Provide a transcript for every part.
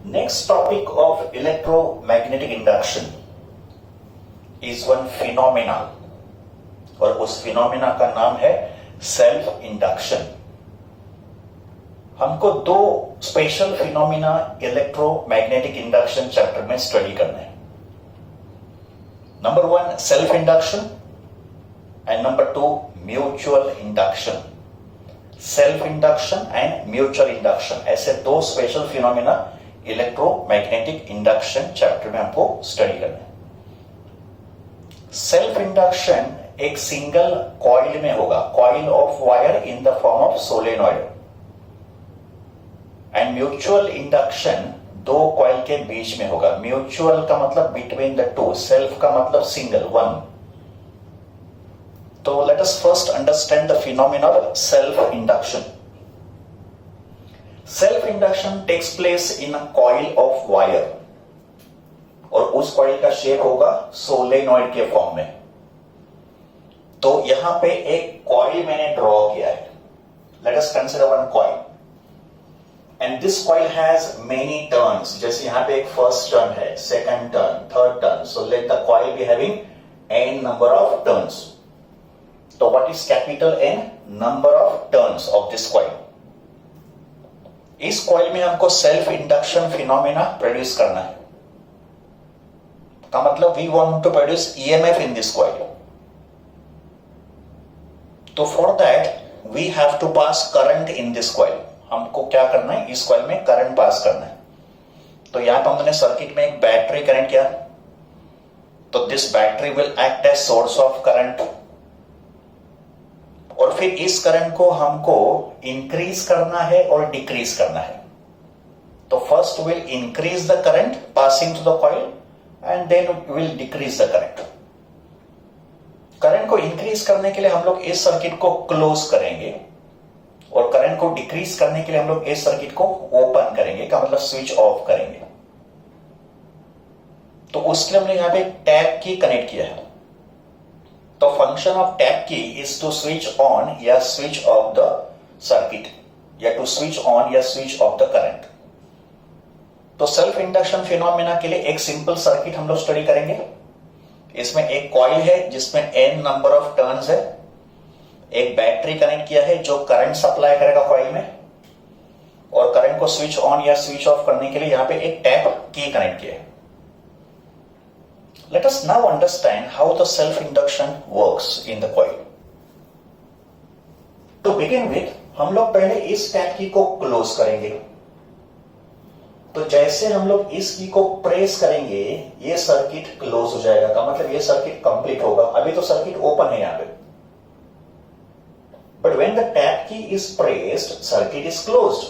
Next topic of electromagnetic induction is one phenomena और उस phenomena का नाम है सेल्फ इंडक्शन। हमको दो special phenomena electromagnetic induction chapter में स्टडी करना है। Number one self induction and number two mutual induction. Self induction and mutual induction, ऐसे दो special phenomena electromagnetic induction chapter में हमको स्टडी करना है। सेल्फ इंडक्शन एक सिंगल कॉइल में होगा, coil of wire in the form of solenoid, and mutual induction दो कॉइल के बीच में होगा। म्यूचुअल का मतलब बिटवीन द टू, सेल्फ का मतलब सिंगल, वन। तो let us first understand the phenomena of self induction. Self induction takes place in a coil of wire, और उस कॉइल का शेप होगा सोलेनॉइड के फॉर्म में। तो यहां पे एक कॉइल मैंने ड्रॉ किया है। Let us consider one coil and this coil has many turns. जैसे यहां पे एक फर्स्ट टर्न है, second turn, third turn, so let the coil be having n number of turns. तो what is capital N? Number of turns of this coil. इस coil में हमको self induction phenomena produce करना है, का मतलब we want to produce EMF in this coil. तो for that we have to pass current in this coil. हमको क्या करना है, इस कॉइल में करंट पास करना है। तो यहां पर हमने सर्किट में एक बैटरी कनेक्ट किया, तो this battery will act as source of current, और फिर इस करंट को हमको इंक्रीज करना है और डिक्रीज करना है। तो first will increase the current passing to the coil and then will decrease the current. Current को इंक्रीज करने के लिए हम लोग इस सर्किट को क्लोज करेंगे, और करंट को डिक्रीज करने के लिए हम लोग इस सर्किट को ओपन करेंगे, का मतलब स्विच ऑफ करेंगे। तो उसके लिए हमने यहां पे टैप की कनेक्ट किया है। तो function of tap key is to switch on या स्विच ऑफ द सर्किट, या टू स्विच ऑन या स्विच ऑफ द करंट। तो सेल्फ इंडक्शन फिनोमेना के लिए एक सिंपल सर्किट हम लोग स्टडी करेंगे। इसमें एक कॉइल है जिसमें n नंबर ऑफ टर्न्स है, एक बैटरी कनेक्ट किया है जो करंट सप्लाई करेगा कॉइल में, और करंट को स्विच ऑन या स्विच ऑफ करने के लिए यहां पे एक टैप की कनेक्ट किया है। Let us now understand how the self-induction works in the coil. To begin with, हम लोग पहले इस टैप की को क्लोज करेंगे। तो जैसे हम लोग इस की को प्रेस करेंगे, ये सर्किट क्लोज हो जाएगा, का मतलब ये सर्किट कंप्लीट होगा। अभी तो सर्किट ओपन है यहां पे, but when the tap key is pressed, circuit is closed.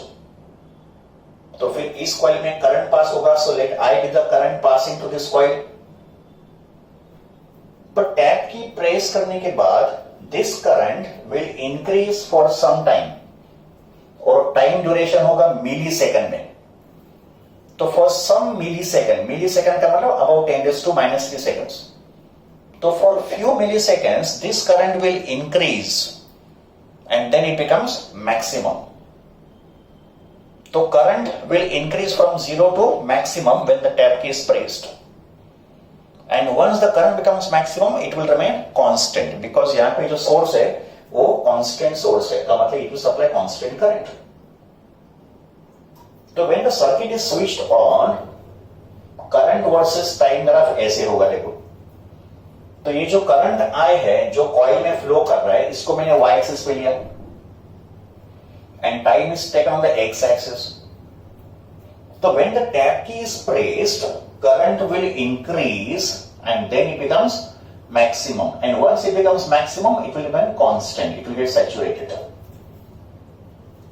तो फिर इस कॉइल में करंट पास होगा, so let I be the current passing to this coil। तो टैप की प्रेस करने के बाद this current will increase for some time, और टाइम ड्यूरेशन होगा मिली सेकेंड में। तो फॉर सम मिली सेकेंड का मतलब अबाउट 10⁻³ सेकेंड्स। तो for few milliseconds this current will increase and then it becomes maximum. तो current will increase from 0 to maximum when the tap key is pressed, and once the current becomes maximum it will remain constant, because यहां पे जो source है वो constant source है, का मतलब it will supply constant current। तो when the circuit is switched on, current versus time graph ऐसे होगा। देखो, तो ये जो करंट I है जो कॉइल में फ्लो कर रहा है, इसको मैंने y एक्सिस पे लिया, and time is taken on the x axis। तो when the tap key is pressed, current will increase and then it becomes maximum, and once it becomes maximum it will remain constant, it will get saturated।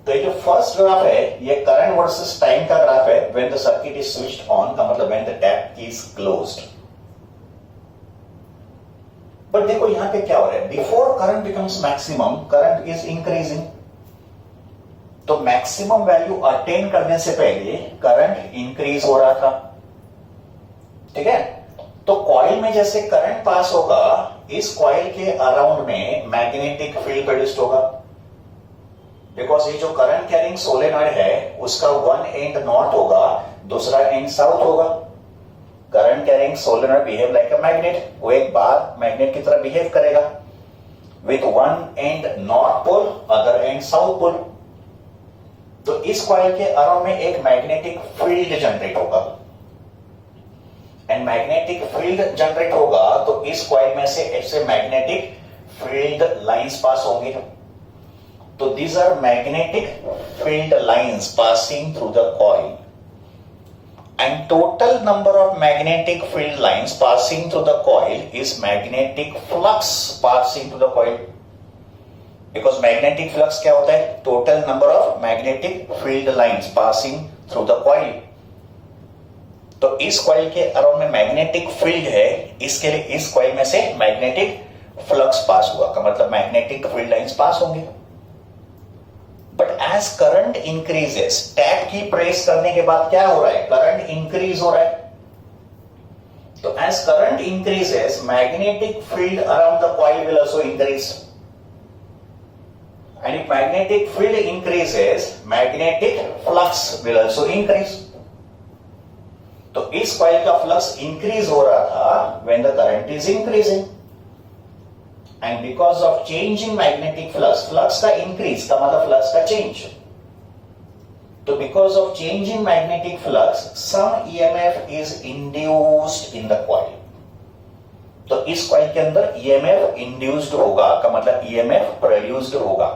तो ये जो first graph है ये current versus time का graph है when the circuit is switched on, का मतलब when the tap key is closed। But देखो यहां पे क्या हो रहा है, before current becomes maximum current is increasing. तो मैक्सिमम वैल्यू अटेन करने से पहले करंट इंक्रीज हो रहा था, ठीक है। तो कॉइल में जैसे करंट पास होगा, इस कॉइल के अराउंड में मैग्नेटिक फील्ड प्रोड्यूस्ड होगा, बिकॉज ये जो करंट कैरिंग सोलेनॉइड है उसका वन एंड नॉर्थ होगा, दूसरा एंड साउथ होगा। Current carrying solenoid behave like a magnet, वो एक बार मैग्नेट की तरह बिहेव करेगा with one end north pole, other end south pole. तो इस कॉइल के अराउंड में एक मैग्नेटिक फील्ड जनरेट होगा, एंड मैग्नेटिक फील्ड जनरेट होगा तो इस कॉइल में से ऐसे मैग्नेटिक फील्ड लाइंस पास होंगे। तो these are magnetic field lines passing through the coil, and total number of magnetic field lines passing through the coil is magnetic flux passing through the coil, because magnetic flux क्या होता है? total number of magnetic field lines passing through the coil। तो इस coil के around में magnetic field है, इसके लिए इस कॉइल में से मैग्नेटिक फ्लक्स पास हुआ का मतलब मैग्नेटिक फील्ड लाइंस पास होंगे। But as current increases, tap key press करने के बाद क्या हो रहा है? करंट इंक्रीज हो रहा है। तो as current increases magnetic field around the coil will also increase, and if magnetic field increases magnetic flux will also increase. तो इस कॉइल का फ्लक्स इंक्रीज हो रहा था when the current is increasing, and because of change in magnetic flux, flux का increase का मतलब flux का change, तो because of change in magnetic flux some EMF is induced in the coil। तो इस coil के अंदर EMF induced होगा का मतलब EMF produced होगा।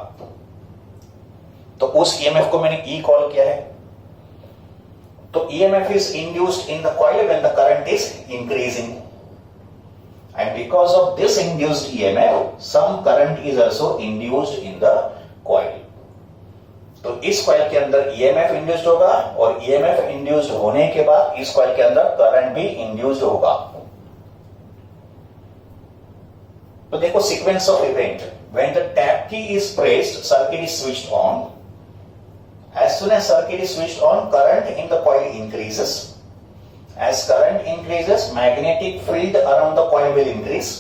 तो उस EMF को मैंने E कॉल किया है। तो EMF is induced in the coil when the current is increasing, and because of this induced EMF some current is also induced in the coil। तो इस कॉइल के अंदर EMF इंड्यूस्ड होगा और EMF इंड्यूस्ड होने के बाद इस कॉइल के अंदर करंट भी इंड्यूस्ड होगा। तो देखो sequence of event, when the tap key is pressed circuit is switched on, as soon as circuit is switched on current in the coil increases, as current increases magnetic field around the coil will increase,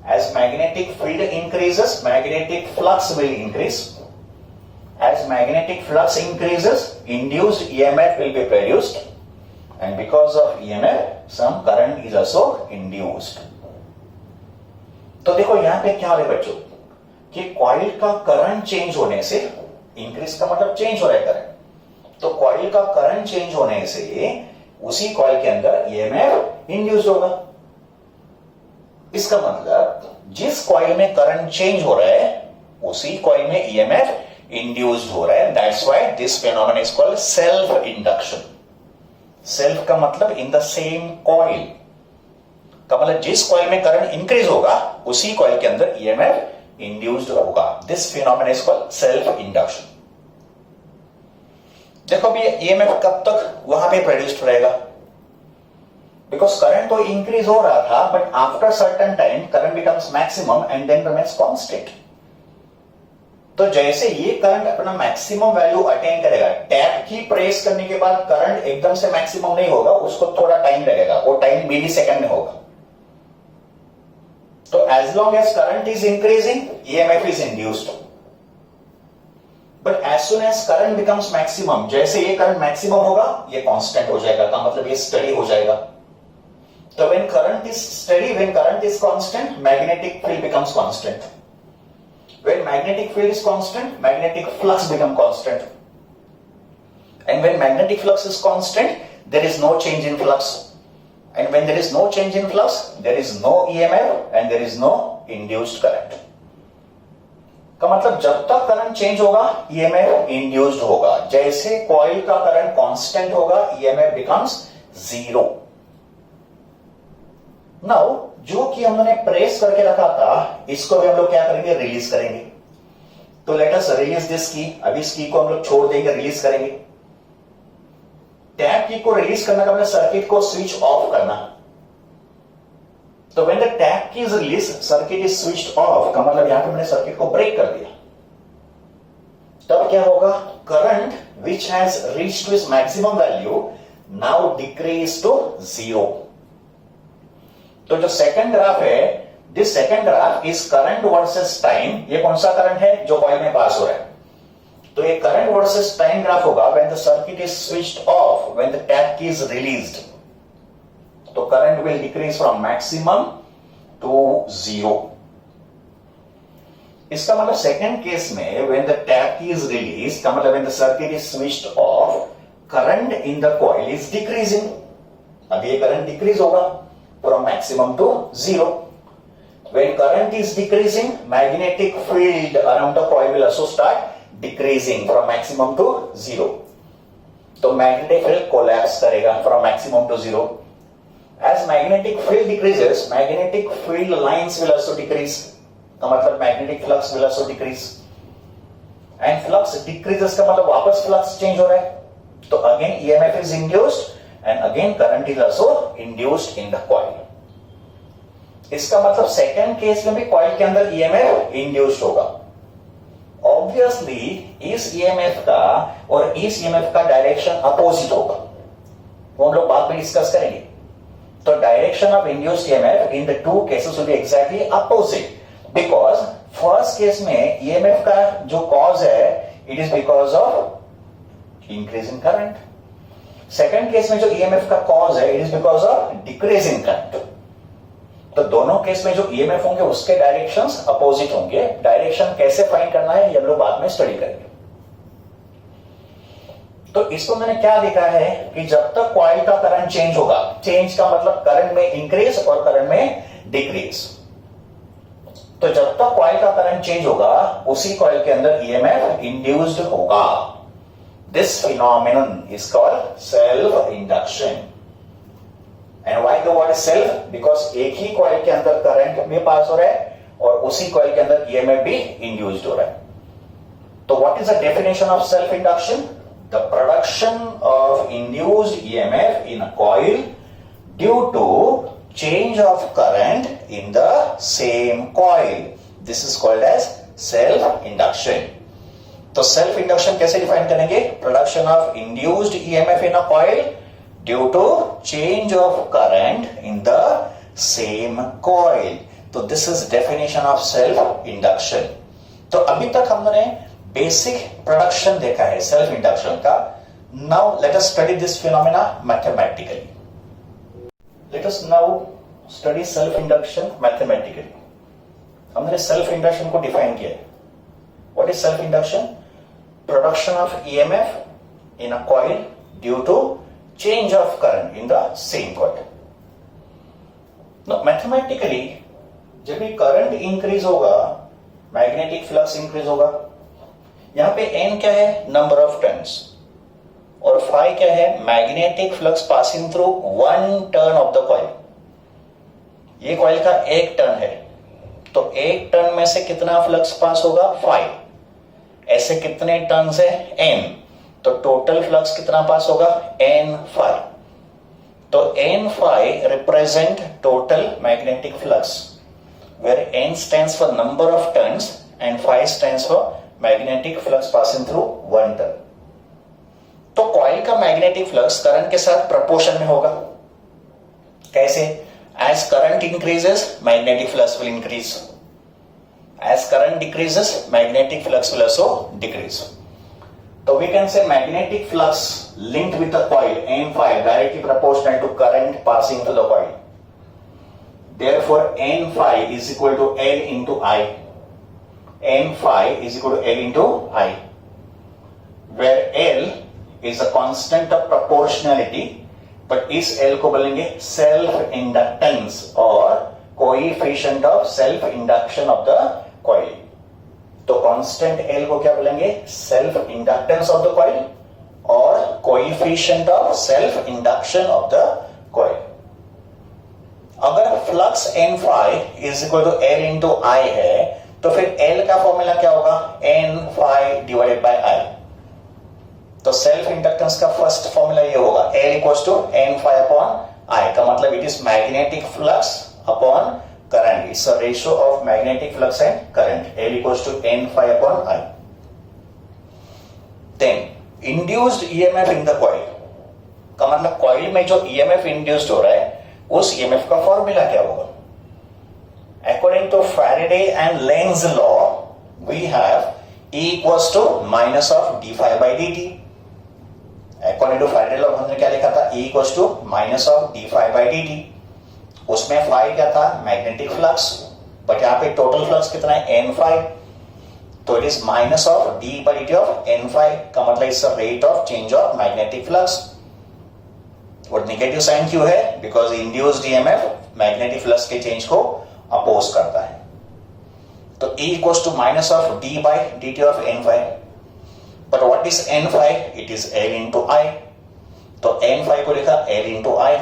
as magnetic field increases magnetic flux will increase, as magnetic flux increases induced EMF will be produced, and because of EMF some current is also induced। तो देखो यहां पे क्या हो रहा है बच्चों कि कॉइल का करंट चेंज होने से, इंक्रीज का मतलब चेंज हो रहा है करंट, तो कॉइल का करंट चेंज होने से उसी कॉइल के अंदर EMF इंड्यूस होगा। इसका मतलब जिस कॉइल में करंट चेंज हो रहा है उसी कॉइल में EMF इंड्यूस्ड हो रहा है। That's why this phenomenon is called self induction. Self का मतलब इन द सेम कॉइल का मतलब जिस कॉइल में करंट इंक्रीज होगा उसी कॉइल के अंदर EMF इंड्यूस्ड होगा। This phenomenon is called self induction. देखो भी EMF कब तक वहां पे प्रोड्यूस्ड रहेगा? बिकॉज करंट तो इंक्रीज हो रहा था but after certain time current becomes maximum and then remains constant. तो जैसे ये करंट अपना मैक्सिमम वैल्यू अटेन करेगा, टैप की प्रेस करने के बाद करंट एकदम से मैक्सिमम नहीं होगा, उसको थोड़ा टाइम लगेगा, वो टाइम मिली सेकंड में होगा। तो as long as current is increasing EMF is induced, but as soon as current becomes maximum, जैसे ये करंट मैक्सिमम होगा ये कांस्टेंट हो जाएगा, का मतलब ये स्टडी हो जाएगा। तो when current is steady, when current is constant magnetic field becomes constant, when magnetic field is constant magnetic flux become constant, and when magnetic flux is constant there is no change in flux, and when there is no change in flux there is no EMF and there is no induced current. का मतलब जब तक current change होगा EMF induced होगा, जैसे coil का current constant होगा EMF becomes zero. Now जो कि हमने प्रेस करके रखा था इसको भी हम लोग क्या करेंगे? रिलीज करेंगे। तो लेट अस रिलीज दिस की। अभी इस की को हम लोग छोड़ देंगे, रिलीज करेंगे। टैप की को रिलीज करना का मतलब सर्किट को स्विच ऑफ करना। तो when the tap key is release circuit is switched of, का मतलब यहां पे मैंने सर्किट को ब्रेक कर दिया। तब क्या होगा? Current which has reached to its maximum value now decrease to zero. तो जो सेकंड ग्राफ है, this second graph is current versus time. ये कौन सा करंट है जो कॉइल में पास हो रहा है? तो ये करंट वर्सेस टाइम ग्राफ होगा when the circuit is switched off, when the tap key is released, तो current will decrease from maximum to 0. इसका मतलब सेकंड केस में when the tap key is released का मतलब when the circuit is switched off, current in the coil is decreasing. अब ये current decrease होगा from maximum to 0. When current is decreasing, magnetic field around the coil will also start decreasing from maximum to 0. तो magnetic field collapse करेगा from maximum to 0. As magnetic field decreases, magnetic field lines will also decrease. का मतलब magnetic flux will also decrease. And flux decreases का मतलब वापस flux change हो रहा है. तो again EMF is induced and again current is also induced in the coil. इसका मतलब सेकंड केस में भी कॉइल के अंदर ईएमएफ इंड्यूस्ड होगा. ऑब्वियसली इस ईएमएफ का और इस ईएमएफ का डायरेक्शन अपोजिट होगा, वो हम लोग बाद में डिस्कस करेंगे. तो direction of induced EMF in the two cases will be exactly opposite, because first case में ईएमएफ का जो कॉज है it is because of increase in current. Second case में जो ईएमएफ का कॉज है it is because of decrease in current. तो दोनों केस में जो ईएमएफ होंगे उसके डायरेक्शंस अपोजिट होंगे. डायरेक्शन कैसे फाइंड करना है ये हम लोग बाद में स्टडी करेंगे. तो इसको मैंने क्या देखा है कि जब तक कॉइल का करंट चेंज होगा, चेंज का मतलब करंट में इंक्रीज और करंट में डिक्रीज, तो जब तक कॉइल का करंट चेंज होगा उसी कॉइल के अंदर ईएमएफ इंड्यूस्ड होगा. This phenomenon is called self induction. And why the word self? Because एक ही कॉइल के अंदर करंट भी पास हो रहा है और उसी कॉइल के अंदर ईएमएफ भी इंड्यूस्ड हो रहा है. तो what is the definition of self induction? The production of induced EMF in a coil due to change of current in the same coil. This is called as self induction. तो self induction कैसे define करेंगे? Production of induced EMF in a coil due to change of current in the same coil. तो this is definition of self induction. तो अभी तक हमने basic production देखा है सेल्फ इंडक्शन का. Now let us study this phenomena mathematically. Let us now study self induction mathematically. हमने self induction को डिफाइन किया है. What is self induction? Production of EMF in a coil due to change of current in the same coil. Now mathematically जब भी current increase होगा magnetic flux increase होगा. यहां पे n क्या है? नंबर ऑफ टर्न्स, और phi क्या है? Magnetic flux passing through one turn off the coil. ये कॉइल का एक टर्न है, तो एक टर्न में से कितना फ्लक्स पास होगा? phi. ऐसे कितने टर्न्स है? n. तो टोटल फ्लक्स कितना पास होगा? n phi. तो n phi represent total magnetic flux, where n stands for number of turns and phi stands for magnetic flux passing through one turn. तो coil का magnetic flux current के साथ proportion में होगा. कैसे? As current increases magnetic flux will increase, as current decreases magnetic flux will also decrease. So we can say magnetic flux linked with the coil n phi directly proportional to current passing through the coil. Therefore n phi is equal to L into I. N phi is equal to L into I, where L is a constant of proportionality, but इस L को बोलेंगे self inductance और coefficient of self induction of the coil. तो constant L को क्या बोलेंगे? Self inductance of the coil और coefficient of self induction of the coil. अगर flux n phi is equal to L into I है तो फिर L का फॉर्मूला क्या होगा? n phi divided by I. तो सेल्फ इंडक्टेंस का फर्स्ट फॉर्मूला ये होगा L equals to n phi upon I. का मतलब it is magnetic flux upon current. It's a ratio of magnetic flux and current. L equals to n phi upon I. Then induced EMF in the coil. का मतलब coil में जो EMF induced हो रहा है उस EMF का formula क्या होगा? According to Faraday and Lenz law, we have E equals to minus of D phi by D T. According to Faraday law हमने क्या लिखा था, E equals to minus of D phi by D T. उसमें phi क्या था, magnetic flux, but यहाँ पे total flux कितना है, एन फाई, तो it is minus of D by D T of N phi का मतलब is rate of change of magnetic flux. और नेगेटिव साइन क्यों है, because induced EMF magnetic flux के चेंज को अपोज करता है। तो E equals to minus of D by D T of N phi, but what is N phi, it is L into I, तो N phi को लिखा L into I,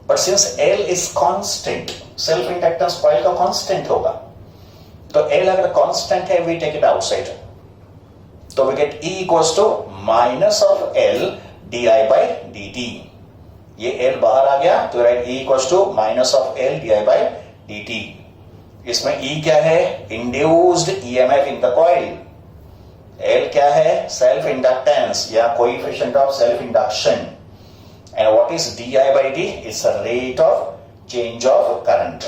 but since L is constant, self inductance coil का constant होगा, तो L अगर constant है we take it outside, तो we get E equals to minus of L D I by D T. ये L बाहर आ गया तो right E equals to minus of L D I by D T. इसमें E क्या है, induced EMF in the coil, L क्या है, सेल्फ इंडक्टेंस या coefficient of self induction, and what is di by dt, it's a rate of change of current।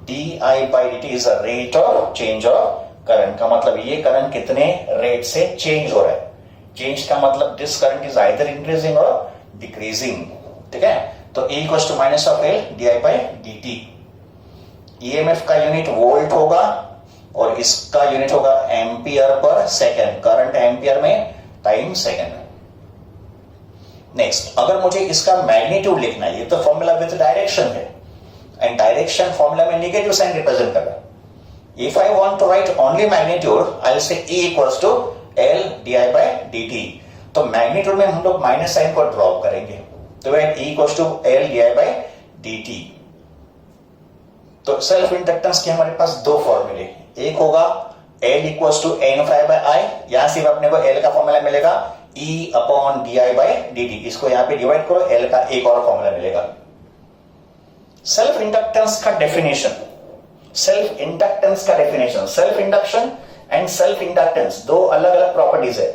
di by dt is a rate of change of current का मतलब ये current कितने rate से change हो रहा है, change का मतलब this current is either increasing और डिक्रीजिंग, ठीक है। तो E equals to minus of L di by dt। EMF का यूनिट वोल्ट होगा और इसका यूनिट होगा ampere per second, current ampere में, टाइम सेकेंड में। नेक्स्ट, अगर मुझे इसका मैग्नीट्यूड लिखना है, ये तो फॉर्मूला विद डायरेक्शन है एंड डायरेक्शन फॉर्मूला में नेगेटिव साइन रिप्रेजेंट कर रहा है। If I want to write only magnitude, I will say E equals to L D I by D T. तो मैग्नीट्यूड में हम लोग माइनस साइन को ड्रॉप करेंगे, तो E equals to L D I by D T. तो self inductance के हमारे पास दो फॉर्मूले, एक होगा L equals to N phi by I, यहां सिर्फ अपने को L का फॉर्मूला मिलेगा E upon D I by D T, इसको यहां पे डिवाइड करो, L का एक और फॉर्मूला मिलेगा। सेल्फ इंडक्टेंस का डेफिनेशन, सेल्फ इंडक्टेंस का definition, self induction and self inductance दो अलग अलग प्रॉपर्टीज है।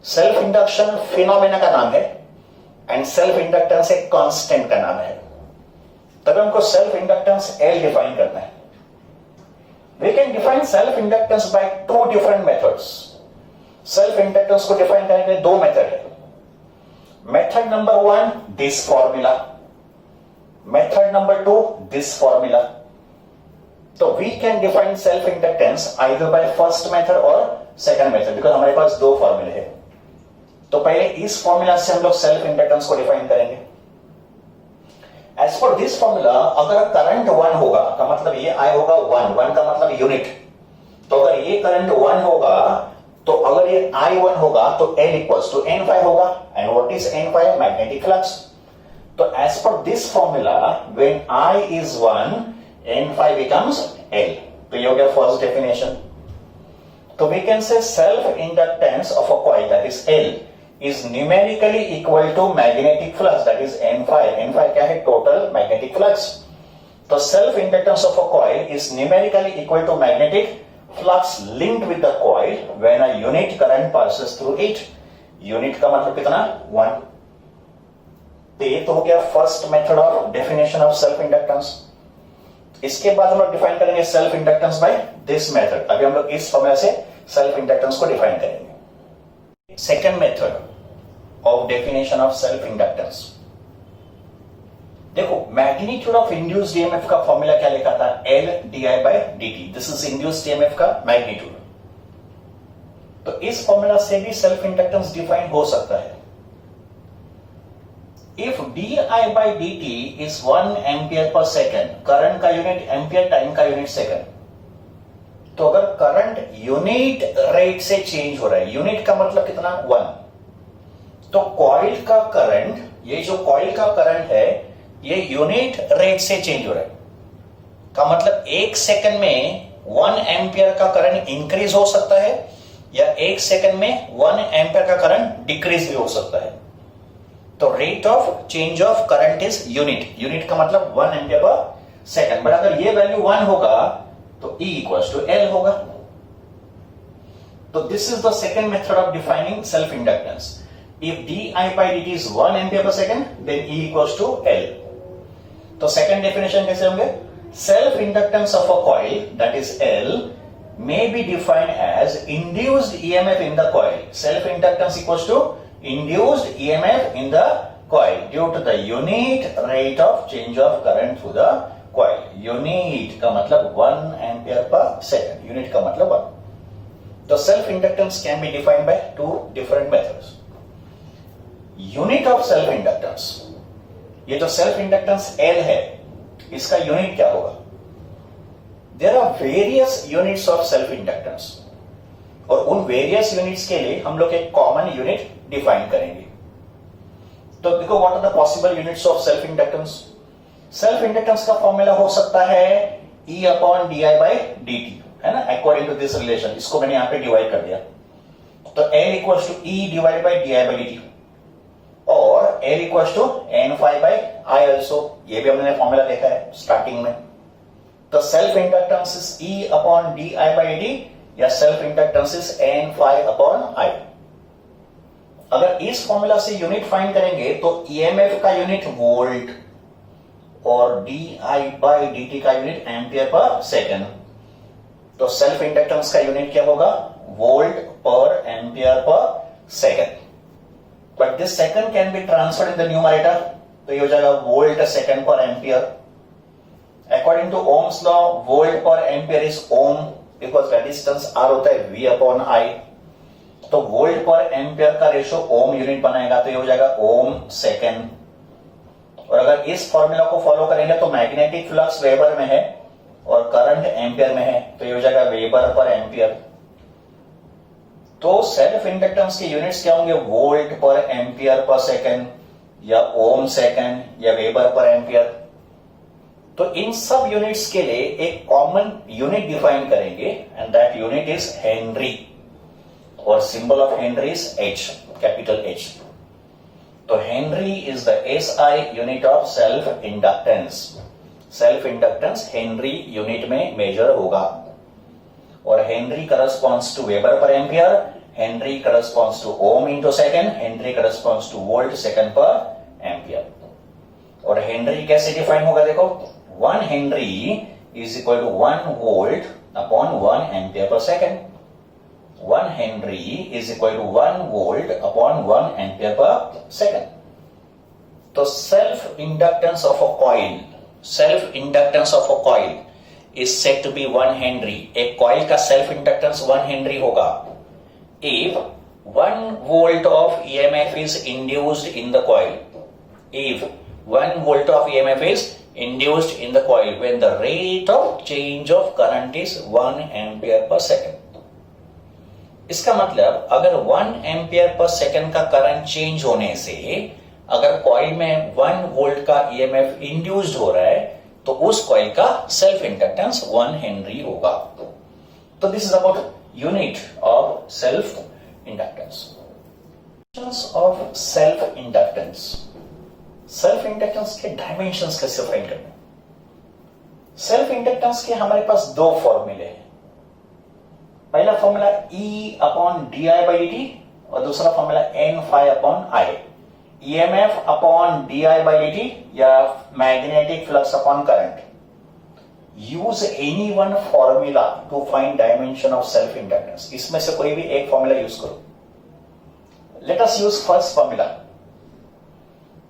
सेल्फ इंडक्शन फिनोमेना का नाम है एंड सेल्फ इंडक्टेंस एक कांस्टेंट का नाम है। तब हमको सेल्फ इंडक्टेंस L डिफाइन करना है। We can define self inductance by two different methods. Self inductance को डिफाइन करने के लिए दो मेथड है। Method number one, this formula, method number two, this formula. तो we can define self inductance either by first method और second method, because हमारे पास दो फॉर्मूले हैं। तो पहले इस फॉर्मूला से हम लोग सेल्फ इंडक्टेंस को डिफाइन करेंगे। एज पर दिस फॉर्मूला, अगर करंट 1 होगा का मतलब ये I होगा 1 का मतलब यूनिट, तो अगर ये करंट 1 होगा, तो अगर ये I1 होगा तो L equals to N phi होगा, and what is N phi, magnetic flux. तो as per this formula, when I is 1, N phi becomes L। तो ये हो गया फर्स्ट डेफिनेशन। तो we can say self inductance of a coil that is L is numerically equal to magnetic flux, that is N phi। N phi क्या है, total magnetic flux। तो self inductance of a coil is numerically equal to magnetic flux linked with the coil when a unit current passes through it। unit का मतलब कितना, 1। तो ये तो हो गया first method of definition of self inductance. इसके बाद हम लोग डिफाइन करेंगे self inductance by this method. अभी हम लोग इस फॉर्मूला से सेल्फ इंडक्टेंस को डिफाइन करेंगे। Second method of definition of self inductance, देखो मैग्नीट्यूड ऑफ इंड्यूस्ड ईएमएफ का फॉर्मूला क्या लिखा था, L D I by D T. This is induced EMF का मैग्नीट्यूड। तो इस फॉर्मूला से भी सेल्फ इंडक्टेंस डिफाइन हो सकता है। If D I by D T is 1 ampere per second, current का यूनिट एम्पियर, टाइम का यूनिट सेकेंड, तो अगर करंट यूनिट रेट से चेंज हो रहा है, यूनिट का मतलब कितना, 1, तो कॉइल का करंट, ये जो कॉइल का करंट है ये यूनिट रेट से चेंज हो रहा है, का मतलब एक सेकंड में 1 एम्पियर का करंट इंक्रीज हो सकता है या एक सेकंड में 1 एम्पियर का करंट डिक्रीज भी हो सकता है। तो rate of change of current is unit, unit का मतलब 1 एम्पियर पर सेकंड। बट अगर ये वैल्यू 1 होगा तो E इक्वल्स टू L होगा। तो this is the second method of defining self inductance. If di by dt is 1 ampere per second, then E equals to L। तो second definition कैसे होंगे, self inductance of a coil that is L may be defined as induced EMF in the coil. Self inductance equals to induced EMF in the coil due to the unit rate of change of current through the coil. Unit का मतलब 1 ampere per second. Unit का मतलब 1. The self inductance can be defined by two different methods. Unit of self inductance. ये जो self inductance L है, इसका unit क्या होगा? There are various units of self inductance. और उन वेरियस यूनिट्स के लिए हम लोग एक कॉमन यूनिट डिफाइन करेंगे. तो देखो what are the possible units of self inductance. Self inductance का फॉर्मूला हो सकता है E अपॉन di/dt, है ना, अकॉर्डिंग टू दिस रिलेशन. इसको मैंने यहां पे डिवाइड कर दिया. तो L equals to E divided by di/dt और L equals to n∅/I also. ये भी हमने फॉर्मूला देखा है स्टार्टिंग में. तो self inductance is E upon di/dt या सेल्फ इंडक्टेंस इज n∅/I. अगर इस फॉर्मूला से यूनिट फाइंड करेंगे तो ईएमएफ का यूनिट वोल्ट और di/dt का यूनिट एम्पियर पर सेकंड. तो सेल्फ इंडक्टेंस का यूनिट क्या होगा? Volt per ampere per second. But this second can be transferred in the numerator. तो ये हो जाएगा volt second per ampere. According to ohm's law volt per ampere is ohm because resistance R होता है V upon I. तो volt per ampere का ratio ohm unit बनाएगा. तो ये हो जाएगा ओम सेकंड. और अगर इस फॉर्मूला को फॉलो करेंगे तो मैग्नेटिक फ्लक्स वेबर में है और करंट एम्पियर में है. तो ये हो जाएगा वेबर पर एम्पियर. तो सेल्फ इंडक्टेंस के यूनिट्स क्या होंगे? Volt per ampere per second या ओम सेकंड या वेबर पर एम्पियर. तो इन सब यूनिट्स के लिए एक कॉमन यूनिट डिफाइन करेंगे and that unit is henry और symbol of henry is H, capital H. तो henry is the SI unit of self inductance. Self inductance henry unit में मेजर होगा और henry corresponds to weber per ampere, henry corresponds to ohm into second, henry corresponds to volt second per ampere. और henry कैसे define होगा? देखो 1 henry is equal to 1 volt upon 1 ampere per second. 1 henry is equal to 1 volt upon 1 ampere per second. तो self inductance of a coil, self inductance of a coil is said to be 1 Henry. एक कॉइल का self inductance 1 henry होगा if 1 volt of EMF is induced in the coil. If 1 volt of EMF is induced in the coil when the rate of change of current is 1 ampere per second. इसका मतलब अगर 1 ampere per second का current change होने से अगर coil में 1 volt का EMF induced हो रहा है तो उस कॉइल का सेल्फ इंडक्टेंस 1 हेनरी होगा. तो this is about unit of self inductance. Of self inductance. Self inductance के डायमेंशंस कैसे फाइंड करने? सेल्फ इंडक्टेंस के हमारे पास दो फॉर्मूले हैं. पहला फॉर्मूला E अपॉन di/dt और दूसरा formula n∅/I. EMF upon di/dt या magnetic flux upon current. Use any one formula to find dimension of self inductance. इसमें से कोई भी एक फॉर्मूला यूज करो. Let us use first formula.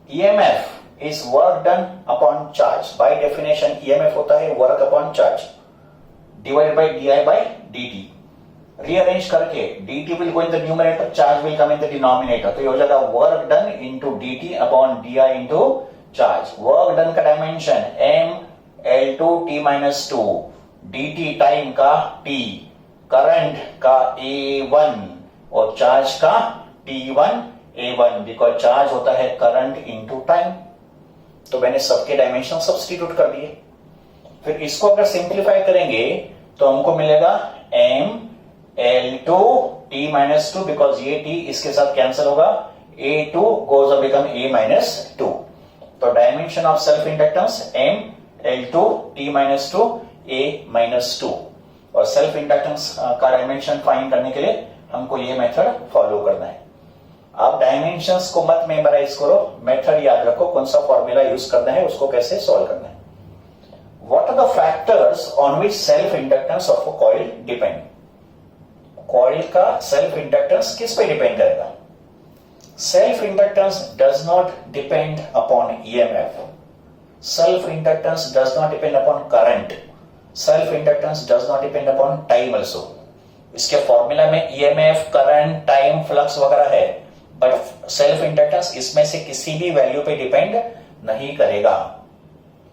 EMF is work done upon charge. By definition EMF होता है work upon charge divided by di/dt. Rearrange करके dt will go in the numerator, charge will come in the denominator. तो ये हो जाएगा work done into dt upon di into charge. Work done का dimension m L2t-2, dt time का t, current का A1 और charge का T1 A1 because charge होता है करंट इंटू टाइम. तो मैंने सबके डायमेंशन सब्स्टिट्यूट कर दिए. फिर इसको अगर सिंप्लीफाई करेंगे तो हमको मिलेगा m L2t-2 बिकॉज ये t इसके साथ कैंसिल होगा. A2 goes to become A-2. तो dimension of self inductance m L2t-2 A-2. और सेल्फ इंडक्टेंस का डायमेंशन फाइंड करने के लिए हमको ये मेथड फॉलो करना है. आप डायमेंशंस को मत मेमोराइज करो, मेथड याद रखो. कौन सा फॉर्मूला यूज करना है, उसको कैसे सॉल्व करना है. what are the factors on which self inductance of a coil depend? Coil का सेल्फ इंडक्टेंस किस पे डिपेंड करेगा? Self inductance does not depend upon EMF, self inductance does not depend upon current, self inductance does not depend upon time also. इसके formula में EMF, current, time, flux वगैरह है, but self inductance इसमें से किसी भी value पे depend नहीं करेगा.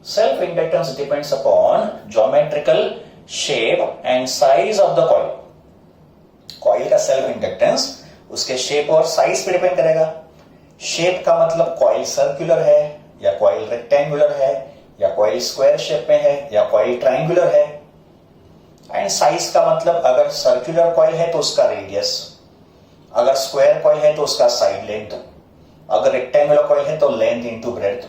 Self inductance depends upon geometrical shape and size of the coil. Coil का सेल्फ इंडक्टेंस उसके शेप और साइज पे डिपेंड करेगा. शेप का मतलब कॉइल सर्कुलर है या कॉइल रेक्टेंगुलर है या कॉइल स्क्वायर शेप में है या कॉइल ट्रायंगुलर है. एंड साइज का मतलब अगर सर्कुलर कॉइल है तो उसका रेडियस, अगर स्क्वायर कॉइल है तो उसका साइड लेंथ, अगर रेक्टेंगुलर कॉइल है तो लेंथ इंटू ब्रेड्थ.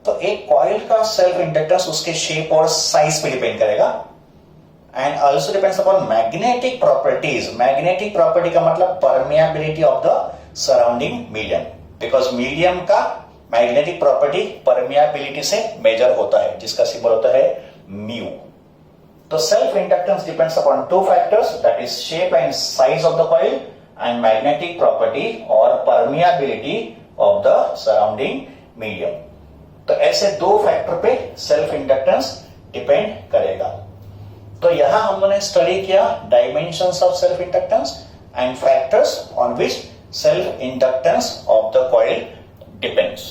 तो एक कॉइल का सेल्फ इंडक्टेंस उसके शेप और साइज पे डिपेंड करेगा. and also depends upon magnetic properties. Magnetic property का मतलब permeability of the surrounding medium, because medium का magnetic property permeability से measure होता है, जिसका symbol होता है mu. तो self inductance depends upon two factors, that is shape and size of the coil and magnetic property or permeability of the surrounding medium. तो ऐसे दो फैक्टर पे सेल्फ इंडक्टेंस डिपेंड करेगा. तो यहां हम लोगों ने स्टडी किया dimensions of self inductance and factors on which self inductance of the coil depends.